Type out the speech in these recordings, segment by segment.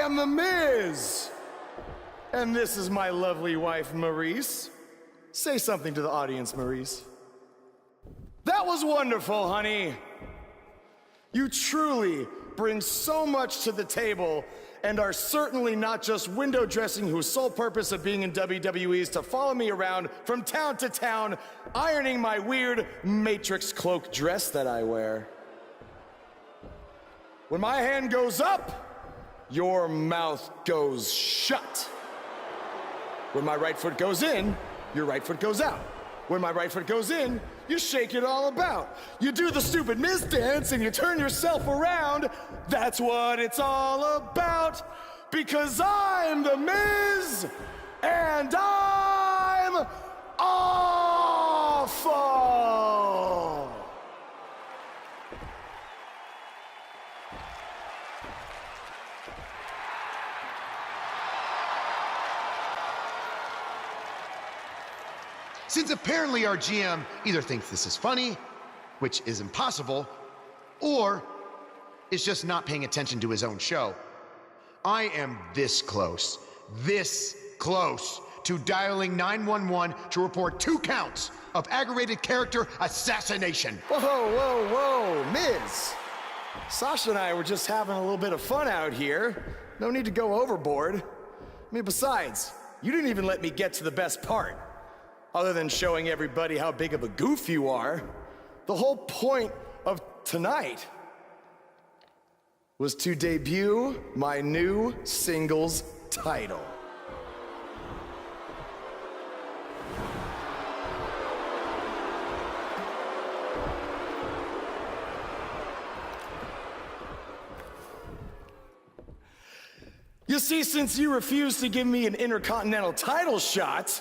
am The Miz. And this is my lovely wife, Maurice. Say something to the audience, Maurice. That was wonderful, honey. You truly bring so much to the table and are certainly not just window dressing whose sole purpose of being in WWE is to follow me around from town to town, ironing my weird Matrix cloak dress that I wear. When my hand goes up, your mouth goes shut. When my right foot goes in, your right foot goes out. When my right foot goes in, you shake it all about. You do the stupid Miz dance and you turn yourself around. That's what it's all about. Because I'm The Miz, and I'm awful. Since apparently our GM either thinks this is funny, which is impossible, or is just not paying attention to his own show, I am this close to dialing 911 to report 2 counts of aggravated character assassination. Whoa, Miz. Sasha and I were just having a little bit of fun out here. No need to go overboard. I mean, besides, you didn't even let me get to the best part. Other than showing everybody how big of a goof you are, the whole point of tonight was to debut my new singles title. You see, since you refused to give me an Intercontinental title shot,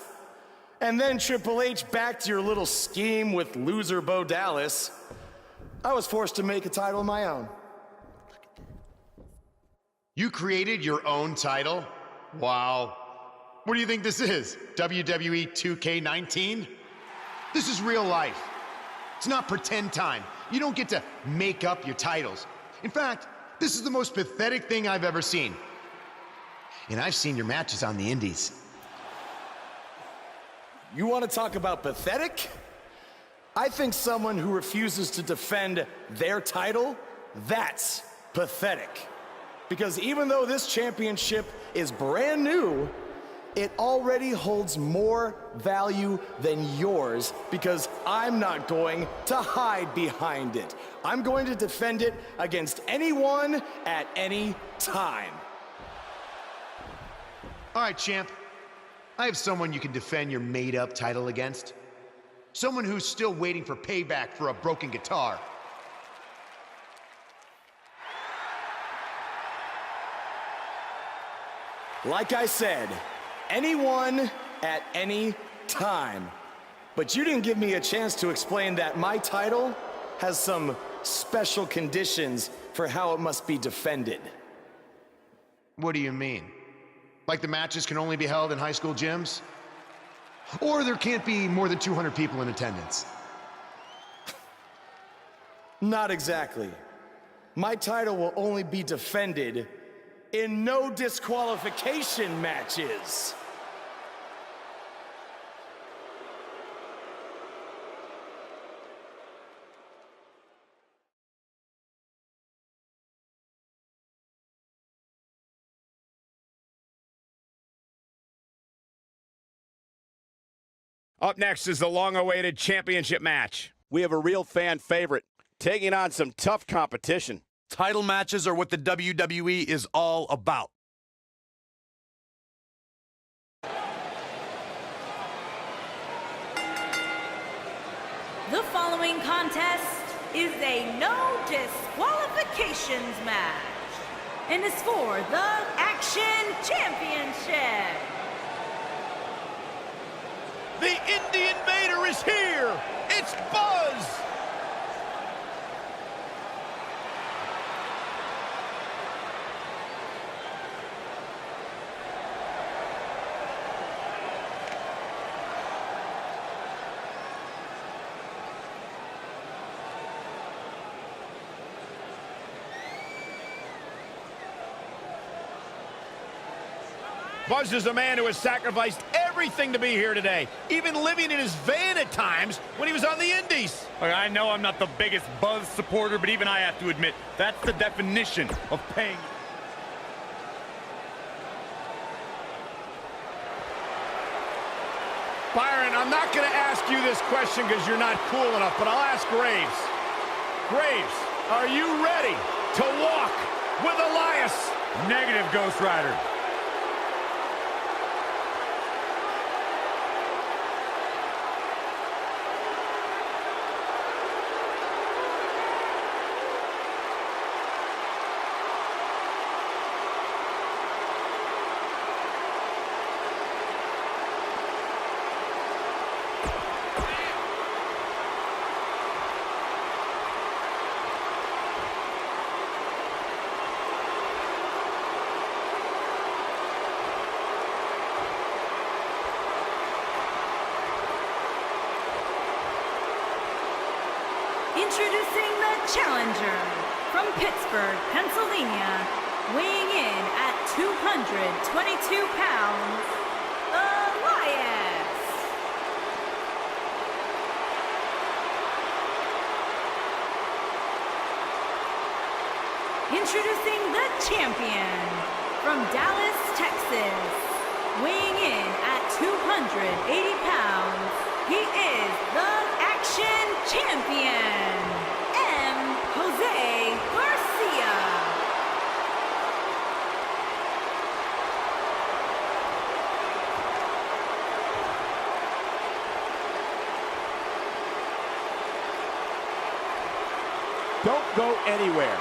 and then Triple H backed your little scheme with loser Bo Dallas, I was forced to make a title of my own. You created your own title? Wow. What do you think this is? WWE 2K19? This is real life. It's not pretend time. You don't get to make up your titles. In fact, this is the most pathetic thing I've ever seen. And I've seen your matches on the indies. You want to talk about pathetic? I think someone who refuses to defend their title, that's pathetic. Because even though this championship is brand new, it already holds more value than yours because I'm not going to hide behind it. I'm going to defend it against anyone at any time. All right, champ. I have someone you can defend your made-up title against. Someone who's still waiting for payback for a broken guitar. Like I said, anyone at any time. But you didn't give me a chance to explain that my title has some special conditions for how it must be defended. What do you mean? Like the matches can only be held in high school gyms? Or there can't be more than 200 people in attendance? Not exactly. My title will only be defended in no disqualification matches. Up next is the long-awaited championship match. We have a real fan favorite, taking on some tough competition. Title matches are what the WWE is all about. The following contest is a no disqualifications match and is for the Action Championship. The Indie Invader is here! It's Buzz! Buzz is a man who has sacrificed everything to be here today, even living in his van at times when he was on the Indies. Look, I know I'm not the biggest Buzz supporter, but even I have to admit, that's the definition of paying. Byron, I'm not going to ask you this question because you're not cool enough, but I'll ask Graves. Graves, are you ready to walk with Elias? Negative, Ghost Rider. Introducing the challenger from Pittsburgh, Pennsylvania, weighing in at 222 pounds, Elias. Introducing the champion from Dallas, Texas, weighing in at 280 pounds, he is the Action Champion, Jose Garcia. Don't go anywhere.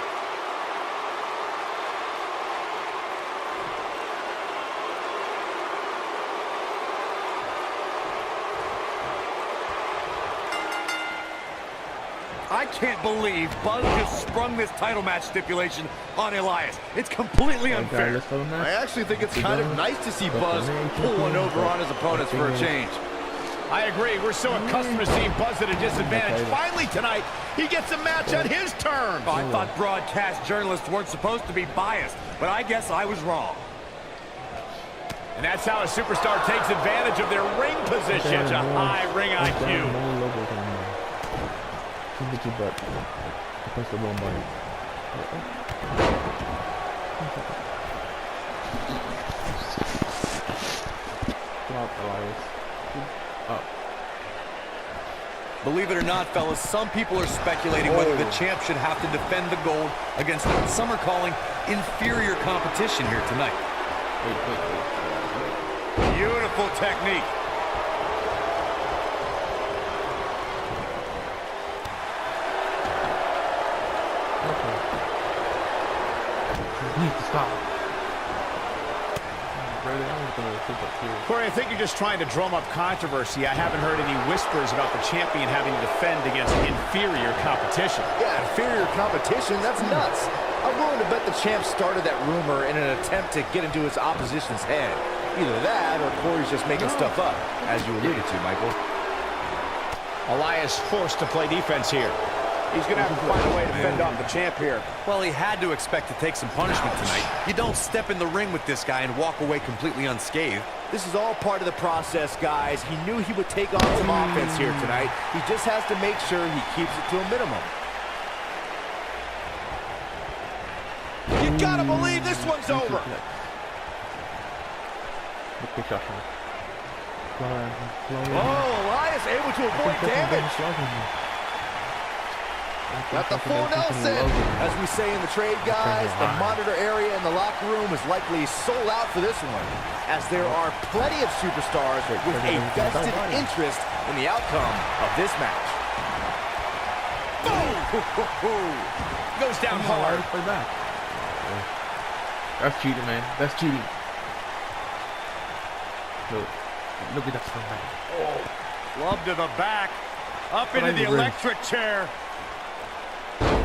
I can't believe Buzz just sprung this title match stipulation on Elias. It's completely unfair. I actually think it's kind of nice to see Buzz pull one over on his opponents for a change. I agree. We're so accustomed to seeing Buzz at a disadvantage. Finally tonight, he gets a match on his terms. Oh, I thought broadcast journalists weren't supposed to be biased, but I guess I was wrong. And that's how a superstar takes advantage of their ring position. Such a high ring IQ. Believe it or not, fellas, some people are speculating whether the champ should have to defend the gold against what some are calling inferior competition here tonight. Beautiful technique. Corey, I think you're just trying to drum up controversy. I haven't heard any whispers about the champion having to defend against inferior competition. Yeah, inferior competition, that's nuts. I'm willing to bet the champ started that rumor in an attempt to get into his opposition's head. Either that or Corey's just making stuff up, as you alluded to, Michael. Elias forced to play defense here. He's going to have to find a way to fend off the champ here. Well, he had to expect to take some punishment tonight. You don't step in the ring with this guy and walk away completely unscathed. This is all part of the process, guys. He knew he would take on some offense here tonight. He just has to make sure he keeps it to a minimum. You got to believe this one's over. Oh, Elias able to avoid damage. Got the full Nelson. As we say in the trade, guys, the monitor area in the locker room is likely sold out for this one, as there are plenty of superstars with a vested interest in the outcome of this match. Boom! Goes down hard. That's cheating, man. That's cheating. Look at that stuff, man. Oh, love to the back. Up into the electric chair.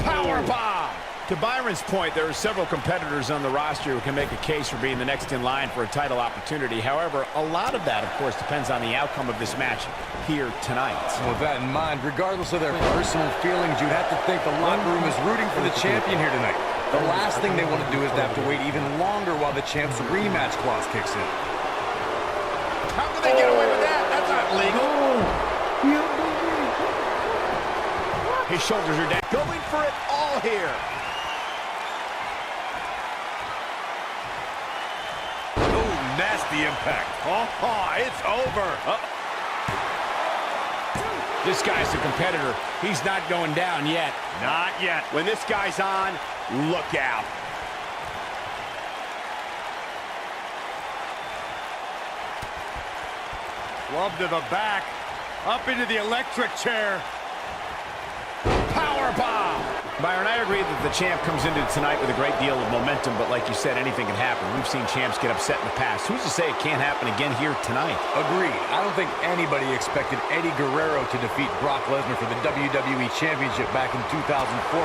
Power bomb! To Byron's point, there are several competitors on the roster who can make a case for being the next in line for a title opportunity. However, a lot of that, of course, depends on the outcome of this match here tonight. With that in mind, regardless of their personal feelings, you'd have to think the locker room is rooting for the champion here tonight. The last thing they want to do is to have to wait even longer while the champ's rematch clause kicks in. How can they get away with that? That's not legal. His shoulders are down. Going for it all here. Oh, nasty impact. Oh, it's over. This guy's a competitor. He's not going down yet. Not yet. When this guy's on, look out. Glove to the back. Up into the electric chair. Power bomb. Byron, I agree that the champ comes into tonight with a great deal of momentum, but like you said, anything can happen. We've seen champs get upset in the past. Who's to say it can't happen again here tonight? Agreed. I don't think anybody expected Eddie Guerrero to defeat Brock Lesnar for the WWE Championship back in 2004,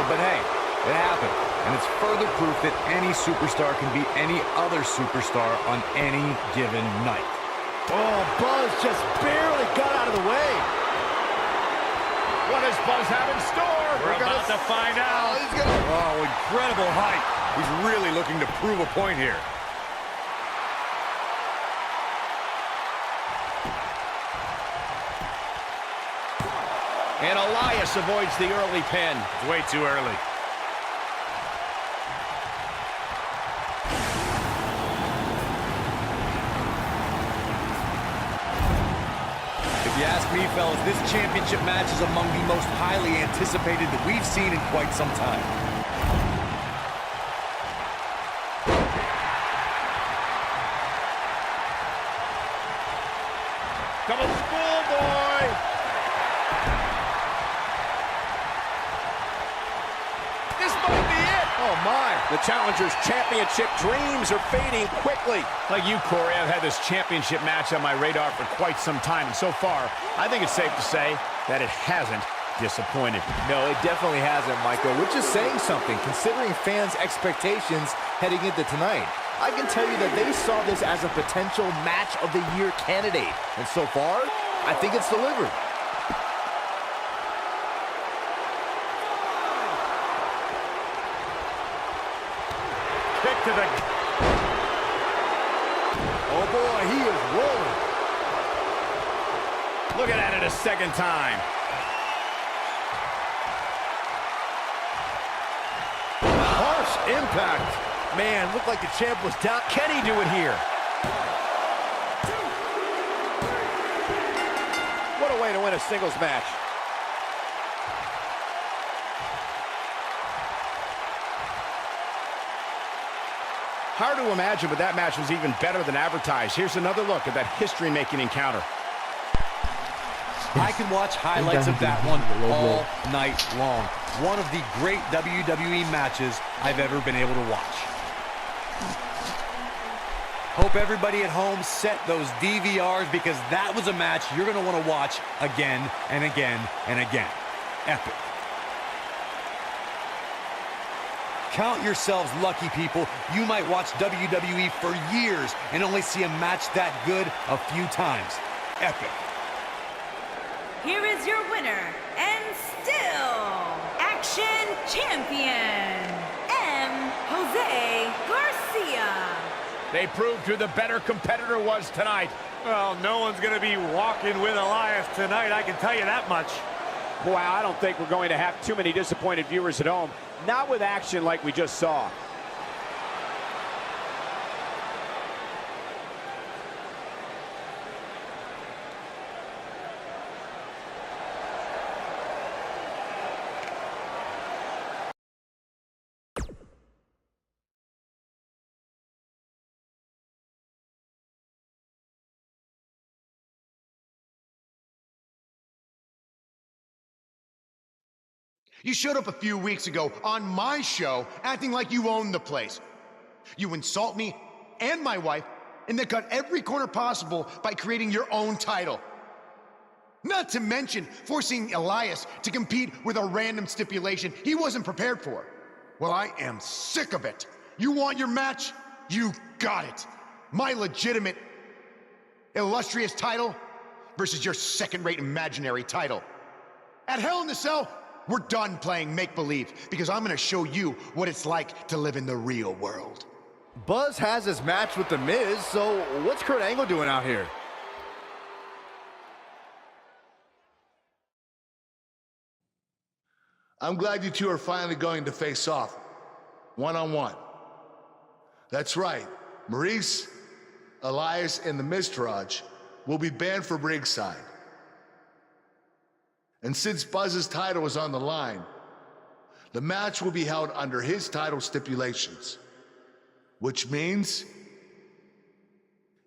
but hey, it happened. And it's further proof that any superstar can beat any other superstar on any given night. Oh, Buzz just barely got out of the way. What does Buzz have in store? We're about to find out. Oh, incredible height. He's really looking to prove a point here. And Elias avoids the early pin. It's way too early. If you ask me, fellas, this championship match is among the most highly anticipated that we've seen in quite some time. Double schoolboy. This might be it. Oh, my. The challenger's championship dreams are fading quickly. Like you, Corey, I've had this championship match on my radar for quite some time, and so far, I think it's safe to say that it hasn't disappointed. No, it definitely hasn't, Michael, which is saying something, considering fans' expectations heading into tonight. I can tell you that they saw this as a potential match of the year candidate, and so far, I think it's delivered. Kick to the... Oh boy, he is rolling. Looking at it a second time. Harsh impact. Man, looked like the champ was down. Can he do it here? What a way to win a singles match. Hard to imagine, but that match was even better than advertised. Here's another look at that history-making encounter. I can watch highlights of that one all night long. One of the great WWE matches I've ever been able to watch. Hope everybody at home set those DVRs, because that was a match you're going to want to watch again and again and again. Epic. Count yourselves lucky, people. You might watch WWE for years and only see a match that good a few times. Epic. Here is your winner, and still Action Champion, Jose Garcia. They proved who the better competitor was tonight. Well, no one's going to be walking with Elias tonight, I can tell you that much. Boy, I don't think we're going to have too many disappointed viewers at home. Not with action like we just saw. You showed up a few weeks ago on my show acting like you owned the place. You insult me and my wife, and then cut every corner possible by creating your own title. Not to mention forcing Elias to compete with a random stipulation he wasn't prepared for. Well, I am sick of it. You want your match? You got it. My legitimate, illustrious title versus your second-rate imaginary title. At Hell in the Cell, we're done playing make-believe, because I'm gonna show you what it's like to live in the real world. Buzz has his match with The Miz, so what's Kurt Angle doing out here? I'm glad you two are finally going to face off, one-on-one. That's right, Maurice, Elias, and the Miztourage will be banned from ringside. And since Buzz's title is on the line, the match will be held under his title stipulations, which means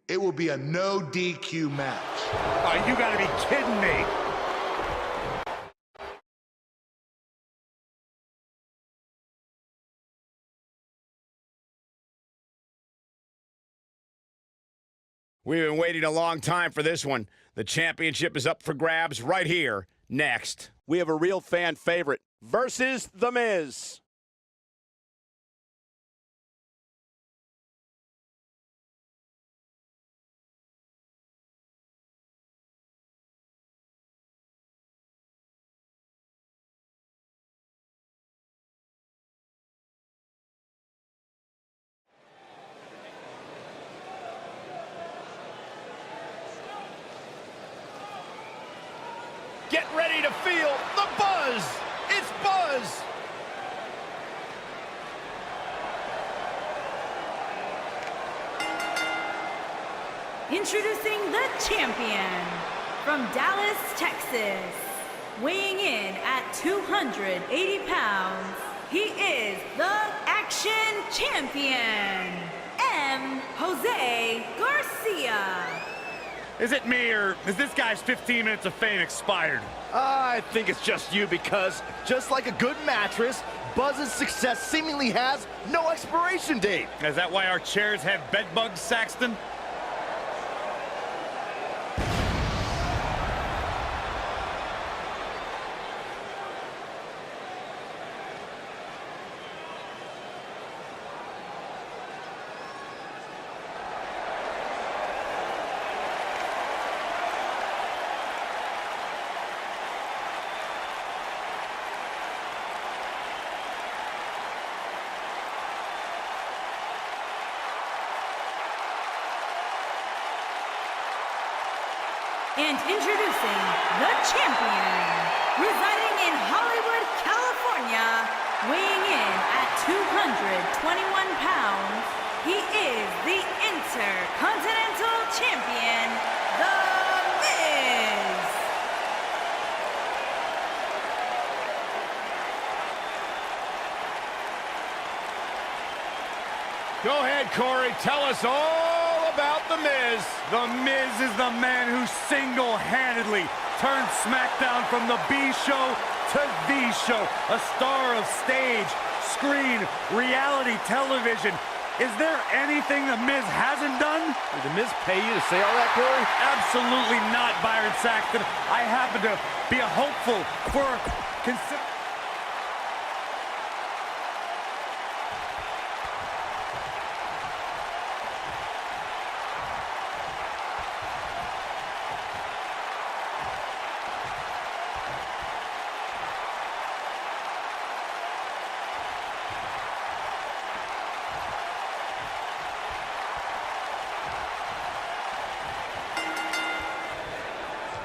it will be a no DQ match. Oh, you gotta be kidding me. We've been waiting a long time for this one. The championship is up for grabs right here, next. We have a real fan favorite versus The Miz. Get ready to feel the buzz. It's Buzz. Introducing the champion from Dallas, Texas, weighing in at 280 pounds, he is the Action Champion, M. Jose Garcia. Is it me, or is this guy's 15 minutes of fame expired? I think it's just you, because just like a good mattress, Buzz's success seemingly has no expiration date. Is that why our chairs have bed bugs, Saxton? And introducing the champion, residing in Hollywood, California, weighing in at 221 pounds, he is the Intercontinental Champion, The Miz. Go ahead, Corey. Tell us all about The Miz. The Miz is the man who single-handedly turned SmackDown from the B show to the show. A star of stage, screen, reality television. Is there anything The Miz hasn't done? Did The Miz pay you to say all that, Corey? Absolutely not, Byron Saxton. I happen to be a hopeful for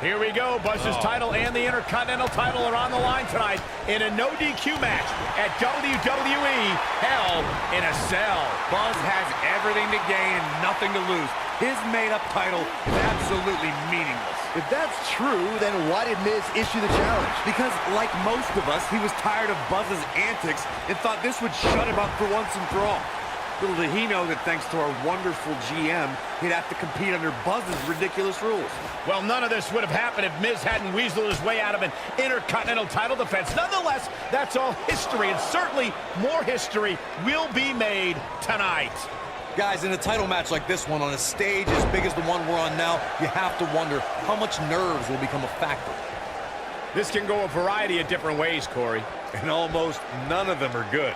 Here we go. Buzz's title and the Intercontinental title are on the line tonight in a no DQ match at WWE Hell in a Cell. Buzz has everything to gain and nothing to lose. His made-up title is absolutely meaningless. If that's true, then why did Miz issue the challenge? Because, like most of us, he was tired of Buzz's antics and thought this would shut him up for once and for all. Little did he know that thanks to our wonderful GM, he'd have to compete under Buzz's ridiculous rules. Well, none of this would have happened if Miz hadn't weaseled his way out of an Intercontinental title defense. Nonetheless, that's all history, and certainly more history will be made tonight. Guys, in a title match like this one, on a stage as big as the one we're on now, you have to wonder how much nerves will become a factor. This can go a variety of different ways, Corey. And almost none of them are good.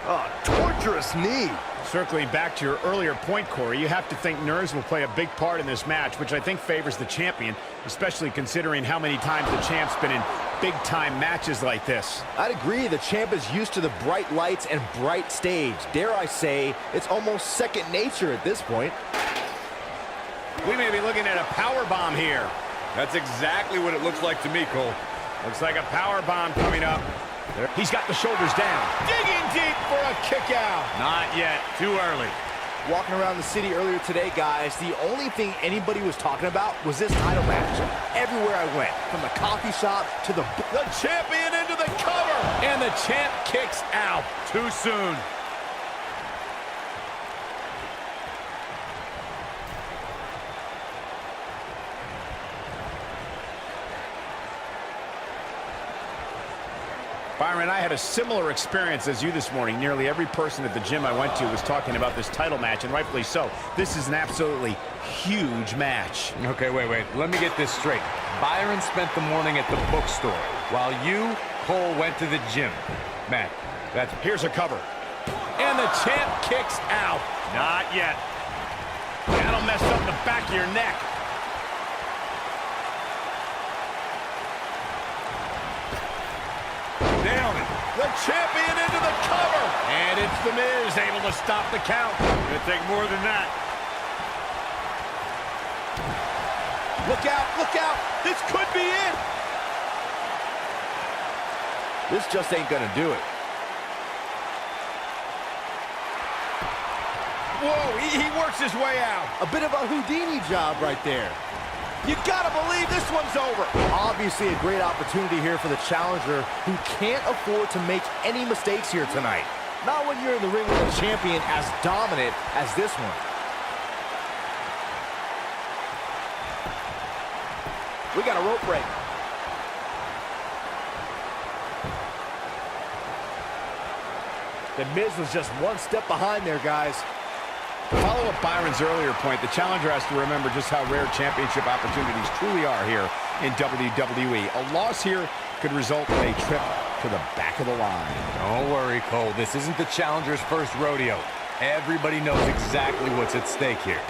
Oh, torturous knee. Circling back to your earlier point, Corey, you have to think nerves will play a big part in this match, which I think favors the champion, especially considering how many times the champ's been in big-time matches like this. I'd agree, the champ is used to the bright lights and bright stage. Dare I say, it's almost second nature at this point. We may be looking at a power bomb here. That's exactly what it looks like to me, Cole. Looks like a power bomb coming up. He's got the shoulders down. Digging deep for a kick out. Not yet. Too early. Walking around the city earlier today, guys, the only thing anybody was talking about was this title match. Everywhere I went, from the coffee shop to the champion into the cover. And the champ kicks out. Too soon. Byron, I had a similar experience as you this morning. Nearly every person at the gym I went to was talking about this title match, and rightfully so. This is an absolutely huge match. Okay, wait. Let me get this straight. Byron spent the morning at the bookstore, while you, Cole, went to the gym. Matt, Here's a cover. And the champ kicks out. not yet. That'll mess up the back of your neck. Nailed it. The champion into the cover. And it's The Miz able to stop the count. Gonna take more than that. Look out, look out. This could be it. This just ain't gonna do it. Whoa, he works his way out. A bit of a Houdini job right there. You gotta believe this one's over. Obviously a great opportunity here for the challenger who can't afford to make any mistakes here tonight. Not when you're in the ring with a champion as dominant as this one. We got a rope break. The Miz was just one step behind there, guys. To follow up Byron's earlier point, the challenger has to remember just how rare championship opportunities truly are here in WWE. A loss here could result in a trip to the back of the line. Don't worry, Cole. This isn't the challenger's first rodeo. Everybody knows exactly what's at stake here.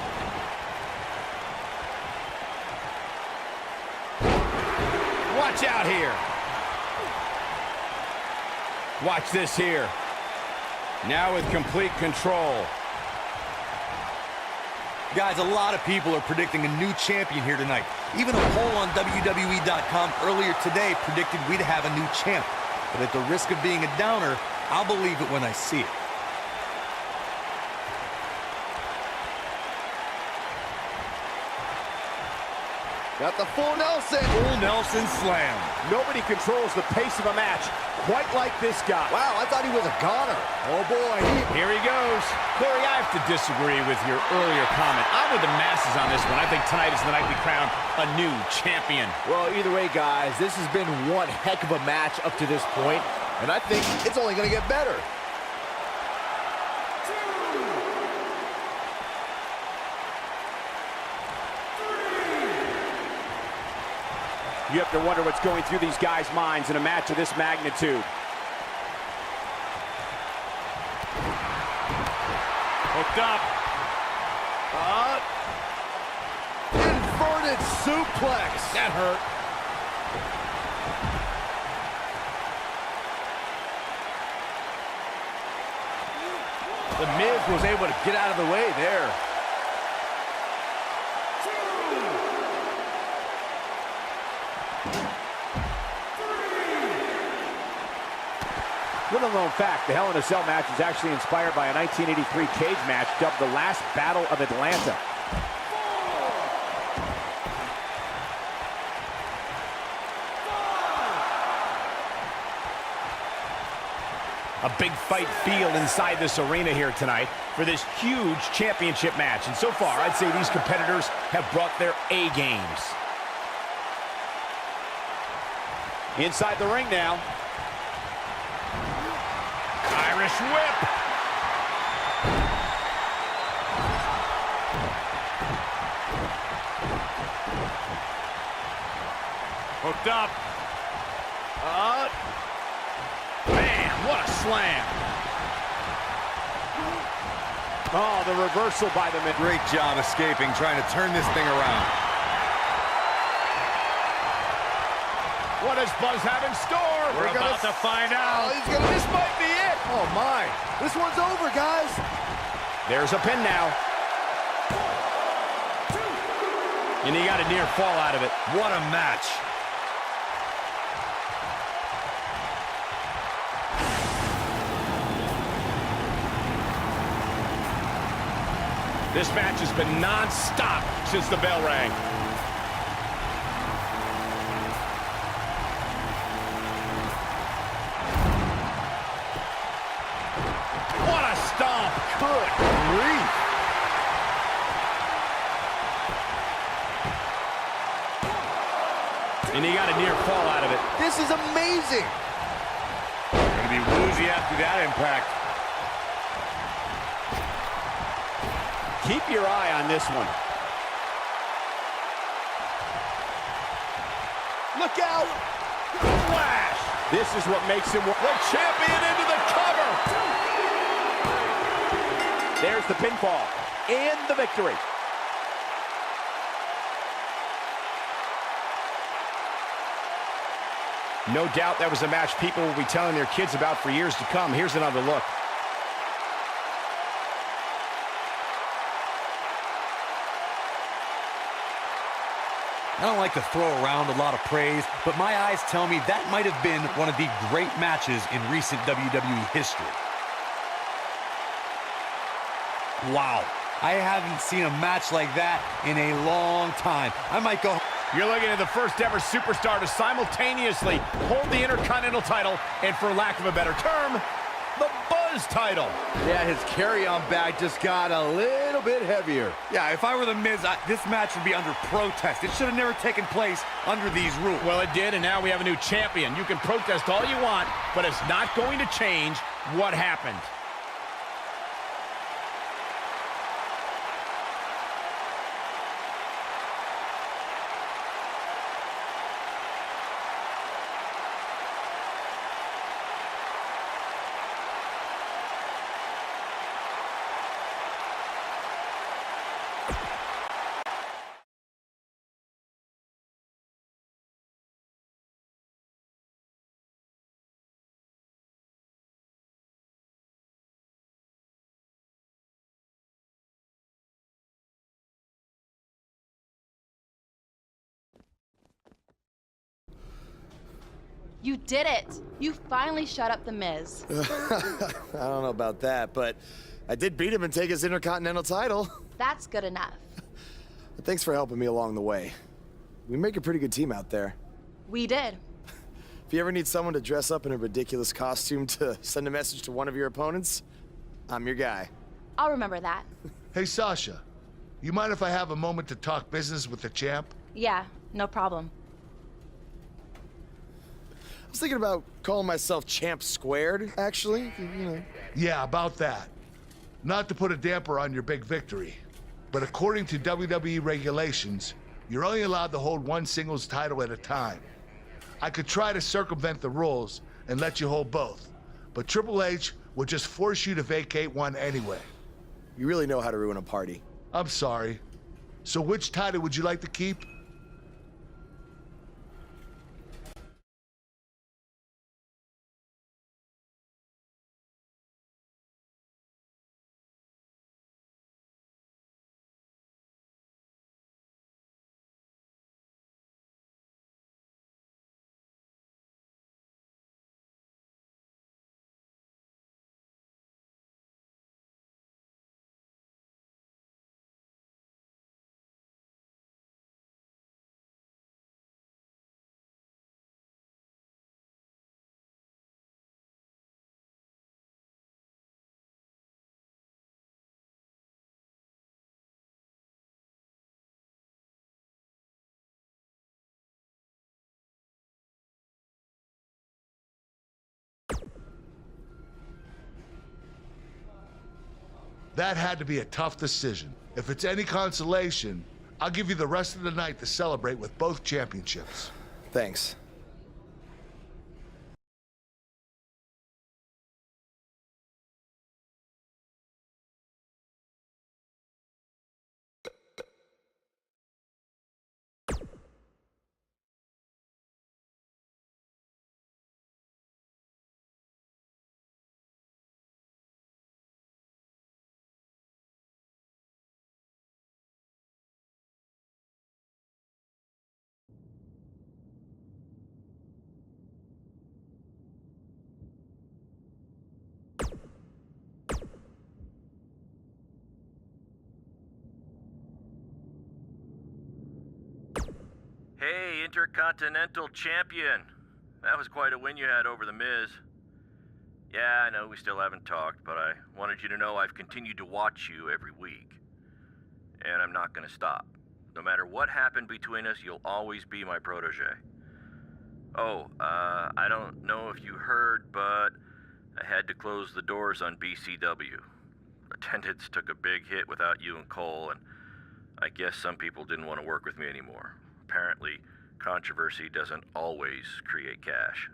Watch out here. Watch this here. Now with complete control. Guys, a lot of people are predicting a new champion here tonight. Even a poll on WWE.com earlier today predicted we'd have a new champ. But at the risk of being a downer, I'll believe it when I see it. Got the full Nelson. Full Nelson slam. Nobody controls the pace of a match quite like this guy. Wow, I thought he was a goner. Oh, boy. Here he goes. Corey, I have to disagree with your earlier comment. I'm with the masses on this one. I think tonight is the night we crown a new champion. Well, either way, guys, this has been one heck of a match up to this point, and I think it's only going to get better. You have to wonder what's going through these guys' minds in a match of this magnitude. Hooked up. Inverted suplex. That hurt. The Miz was able to get out of the way there. Little known fact, the Hell in a Cell match is actually inspired by a 1983 cage match dubbed the Last Battle of Atlanta. A big fight feel inside this arena here tonight for this huge championship match. And so far, I'd say these competitors have brought their A games. Inside the ring now. Irish whip. Hooked up. Man, what a slam. Oh, the reversal by the Miz. Great job escaping, trying to turn this thing around. What does Buzz have in store? We're about to find out. This might be it. Oh, my. This one's over, guys. There's a pin now. And he got a near fall out of it. What a match. This match has been non-stop since the bell rang. What a stomp! Good grief. And he got a near fall out of it. This is amazing. Gonna be woozy after that impact. Keep your eye on this one. Look out. Flash! This is what makes him the champion into the cover. There's the pinfall and the victory. No doubt that was a match people will be telling their kids about for years to come. Here's another look. I don't like to throw around a lot of praise, but my eyes tell me that might have been one of the great matches in recent WWE history. Wow, I haven't seen a match like that in a long time. I might go... You're looking at the first ever superstar to simultaneously hold the Intercontinental title and, for lack of a better term, the Buzz title. Yeah, his carry-on bag just got a little bit heavier. Yeah, if I were The Miz, this match would be under protest. It should have never taken place under these rules. Well, it did, and now we have a new champion. You can protest all you want, but it's not going to change what happened. You did it! You finally shut up The Miz. I don't know about that, but I did beat him and take his Intercontinental title. That's good enough. But thanks for helping me along the way. We make a pretty good team out there. We did. If you ever need someone to dress up in a ridiculous costume to send a message to one of your opponents, I'm your guy. I'll remember that. Hey, Sasha, you mind if I have a moment to talk business with the champ? Yeah, no problem. I was thinking about calling myself Champ Squared, actually. You know. Yeah, about that. Not to put a damper on your big victory, but according to WWE regulations, you're only allowed to hold one singles title at a time. I could try to circumvent the rules and let you hold both, but Triple H would just force you to vacate one anyway. You really know how to ruin a party. I'm sorry. So which title would you like to keep? That had to be a tough decision. If it's any consolation, I'll give you the rest of the night to celebrate with both championships. Thanks. Hey, Intercontinental Champion. That was quite a win you had over The Miz. Yeah, I know we still haven't talked, but I wanted you to know I've continued to watch you every week. And I'm not gonna stop. No matter what happened between us, you'll always be my protege. Oh, I don't know if you heard, but I had to close the doors on BCW. Attendance took a big hit without you and Cole, and I guess some people didn't want to work with me anymore. Apparently, controversy doesn't always create cash.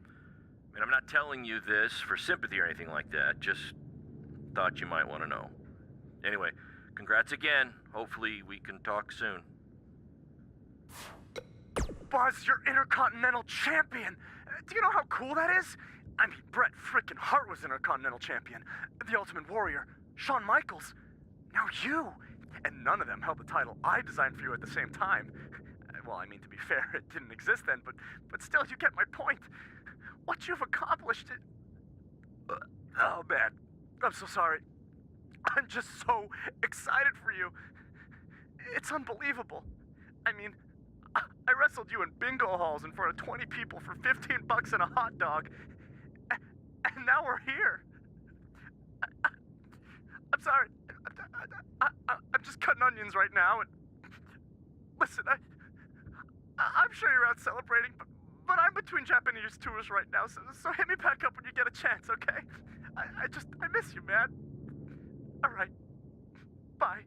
I mean, I'm not telling you this for sympathy or anything like that, just thought you might want to know. Anyway, congrats again. Hopefully we can talk soon. Buzz, you're Intercontinental Champion! Do you know how cool that is? I mean, Bret frickin' Hart was Intercontinental Champion. The Ultimate Warrior, Shawn Michaels. Now you! And none of them held the title I designed for you at the same time. Well, I mean, to be fair, it didn't exist then, but still, you get my point. What you've accomplished oh, man. I'm so sorry. I'm just so excited for you. It's unbelievable. I mean, I wrestled you in bingo halls in front of 20 people for $15 and a hot dog. And now we're here. I'm sorry. I'm just cutting onions right now. And listen, I'm sure you're out celebrating, but I'm between Japanese tours right now, so hit me back up when you get a chance, okay? I miss you, man. All right. Bye.